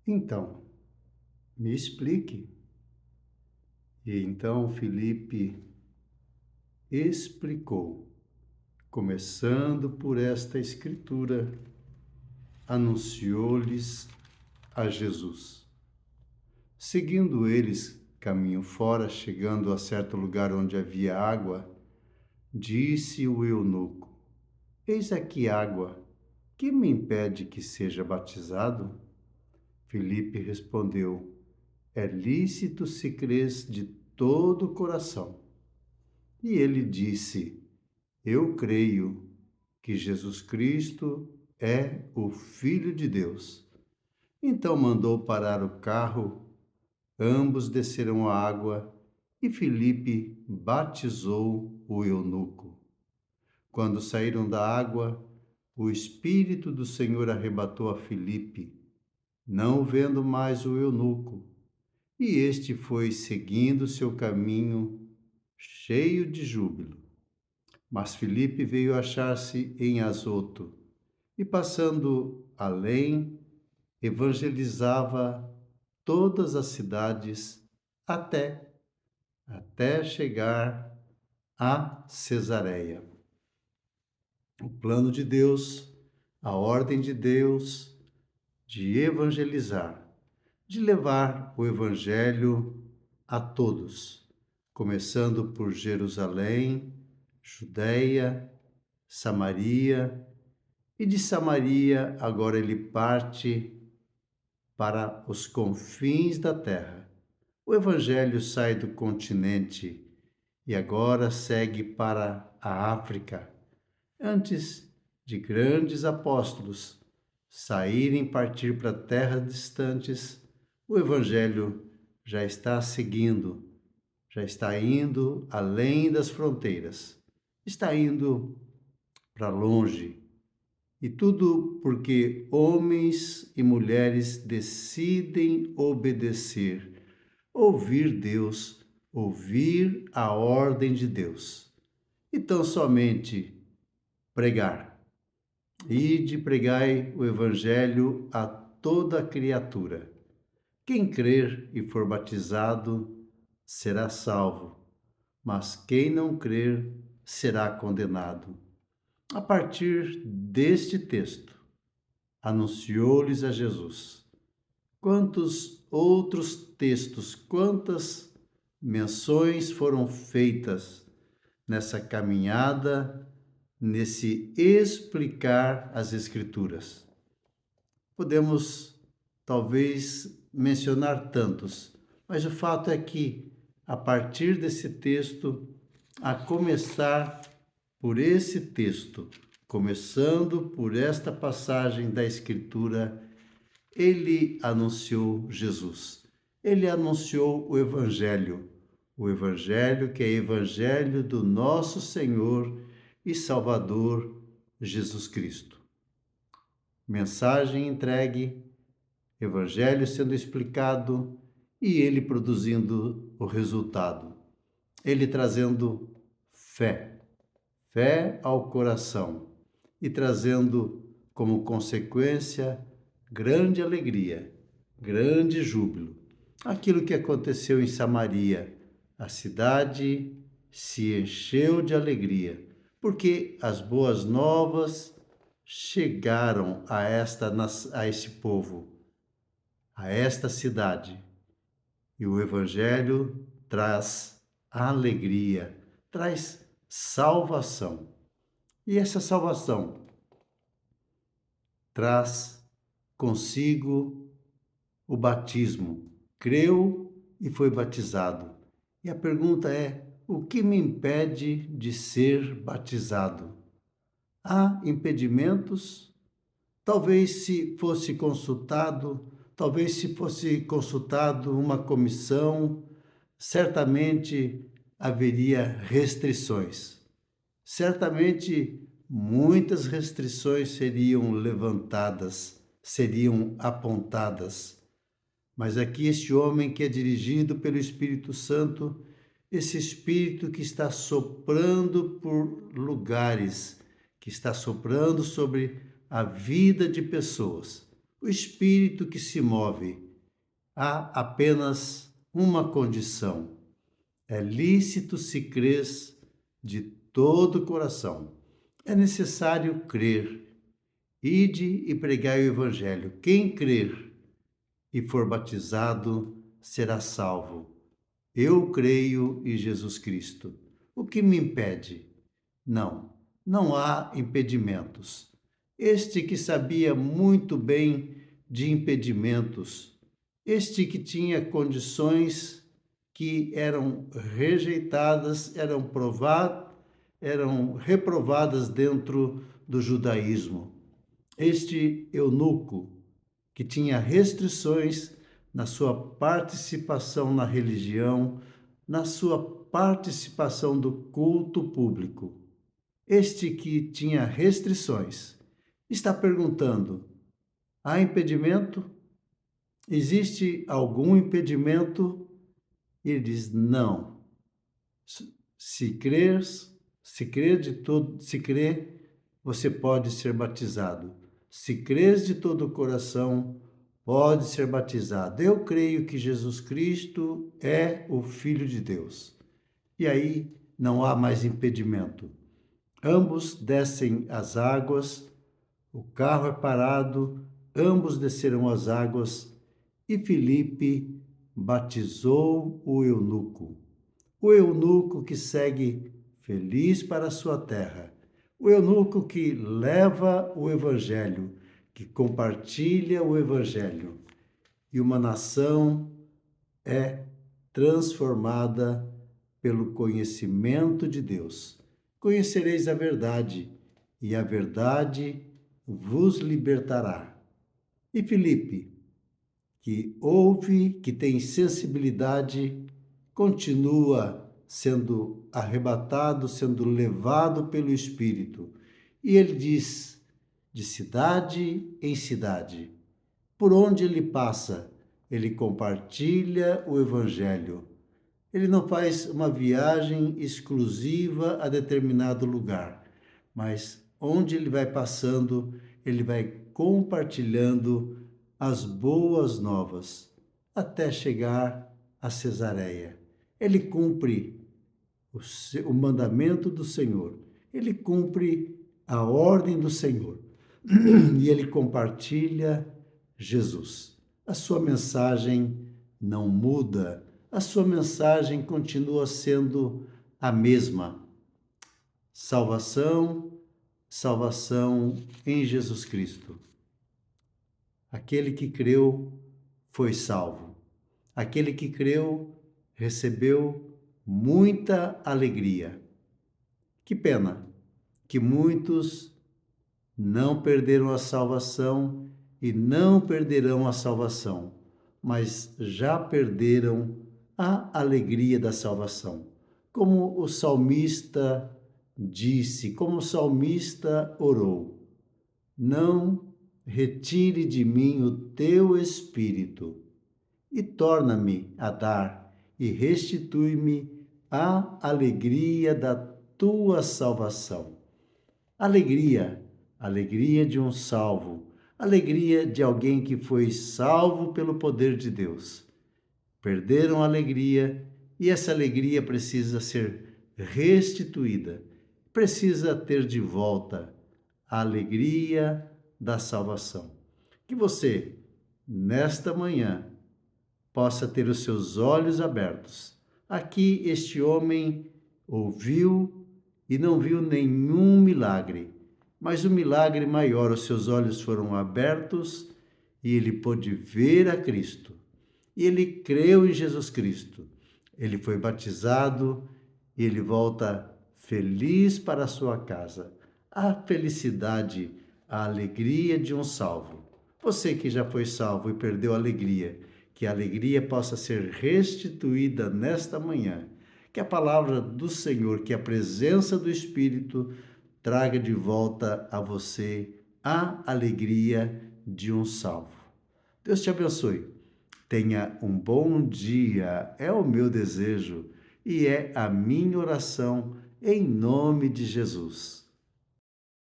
Então, me explique. E então Filipe explicou, começando por esta escritura, anunciou-lhes a Jesus. Seguindo eles caminho fora, chegando a certo lugar onde havia água, disse o eunuco: Eis aqui água, que me impede que seja batizado? Filipe respondeu: É lícito se crês de todo o coração. E ele disse: Eu creio que Jesus Cristo é o Filho de Deus. Então mandou parar o carro, ambos desceram a água e Filipe batizou o eunuco. Quando saíram da água, o Espírito do Senhor arrebatou a Filipe, não vendo mais o eunuco, e este foi seguindo seu caminho, cheio de júbilo. Mas Filipe veio achar-se em Azoto, e passando além, evangelizava todas as cidades até chegar a Cesareia. O plano de Deus, a ordem de Deus de evangelizar, de levar o evangelho a todos, começando por Jerusalém, Judeia, Samaria, e de Samaria agora ele parte para os confins da terra. O evangelho sai do continente e agora segue para a África. Antes de grandes apóstolos saírem e partir para terras distantes, o evangelho já está seguindo, já está indo além das fronteiras, está indo para longe. E tudo porque homens e mulheres decidem obedecer, ouvir Deus, ouvir a ordem de Deus. E tão somente pregar. Ide pregai o evangelho a toda criatura. Quem crer e for batizado será salvo, mas quem não crer será condenado. A partir deste texto, anunciou-lhes a Jesus. Quantos outros textos, quantas menções foram feitas nessa caminhada, nesse explicar as Escrituras? Podemos talvez mencionar tantos, mas o fato é que, a partir desse texto, a começar por esse texto, começando por esta passagem da Escritura, ele anunciou Jesus. Ele anunciou o Evangelho que é Evangelho do nosso Senhor e Salvador Jesus Cristo. Mensagem entregue, Evangelho sendo explicado e ele produzindo o resultado. Ele trazendo fé ao coração e trazendo como consequência grande alegria, grande júbilo. Aquilo que aconteceu em Samaria, a cidade se encheu de alegria, porque as boas novas chegaram a este povo, a esta cidade. E o Evangelho traz alegria, traz salvação. E essa salvação traz consigo o batismo. Creu e foi batizado. E a pergunta é: o que me impede de ser batizado? Há impedimentos? Talvez se fosse consultado uma comissão, certamente haveria restrições. Certamente muitas restrições seriam levantadas, seriam apontadas. Mas aqui este homem que é dirigido pelo Espírito Santo, esse Espírito que está soprando por lugares, que está soprando sobre a vida de pessoas. O o espírito que se move. Há apenas uma condição: é lícito se crês de todo o coração. É necessário crer. Ide e pregai o Evangelho. Quem crer e for batizado será salvo. Eu creio em Jesus Cristo. O que me impede? Não, não há impedimentos. Este que sabia muito bem de impedimentos, este que tinha condições que eram rejeitadas, eram reprovadas dentro do judaísmo. Este eunuco, que tinha restrições na sua participação na religião, na sua participação do culto público. Este que tinha restrições está perguntando: há impedimento? Existe algum impedimento? Ele diz: não. Se crer, se crer, você pode ser batizado. Se crês de todo o coração, pode ser batizado. Eu creio que Jesus Cristo é o Filho de Deus. E aí não há mais impedimento. Ambos descem as águas, o carro é parado, ambos desceram as águas e Filipe batizou o eunuco. O eunuco que segue feliz para a sua terra. O eunuco que leva o evangelho, que compartilha o evangelho. E uma nação é transformada pelo conhecimento de Deus. Conhecereis a verdade, e a verdade vos libertará. E Filipe, que ouve, que tem sensibilidade, continua sendo arrebatado, sendo levado pelo Espírito. E ele diz, de cidade em cidade, por onde ele passa, ele compartilha o Evangelho. Ele não faz uma viagem exclusiva a determinado lugar, mas onde ele vai passando, ele vai compartilhando as boas novas, até chegar a Cesareia. Ele cumpre o mandamento do Senhor, ele cumpre a ordem do Senhor e ele compartilha Jesus. A sua mensagem não muda, a sua mensagem continua sendo a mesma. Salvação, salvação em Jesus Cristo. Aquele que creu foi salvo. Aquele que creu recebeu muita alegria. Que pena que muitos não perderam a salvação e não perderão a salvação, mas já perderam a alegria da salvação. Como o salmista disse, como o salmista orou: não retire de mim o teu espírito e torna-me a dar e restitui-me a alegria da tua salvação. Alegria, alegria de um salvo, alegria de alguém que foi salvo pelo poder de Deus. Perderam a alegria e essa alegria precisa ser restituída, precisa ter de volta a alegria da salvação. Que você, nesta manhã, possa ter os seus olhos abertos. Aqui este homem ouviu e não viu nenhum milagre, mas o milagre maior, os seus olhos foram abertos e ele pôde ver a Cristo. E ele creu em Jesus Cristo. Ele foi batizado e ele volta feliz para a sua casa. A felicidade, a alegria de um salvo. Você que já foi salvo e perdeu a alegria, que a alegria possa ser restituída nesta manhã. Que a palavra do Senhor, que a presença do Espírito traga de volta a você a alegria de um salvo. Deus te abençoe. Tenha um bom dia, é o meu desejo e é a minha oração em nome de Jesus.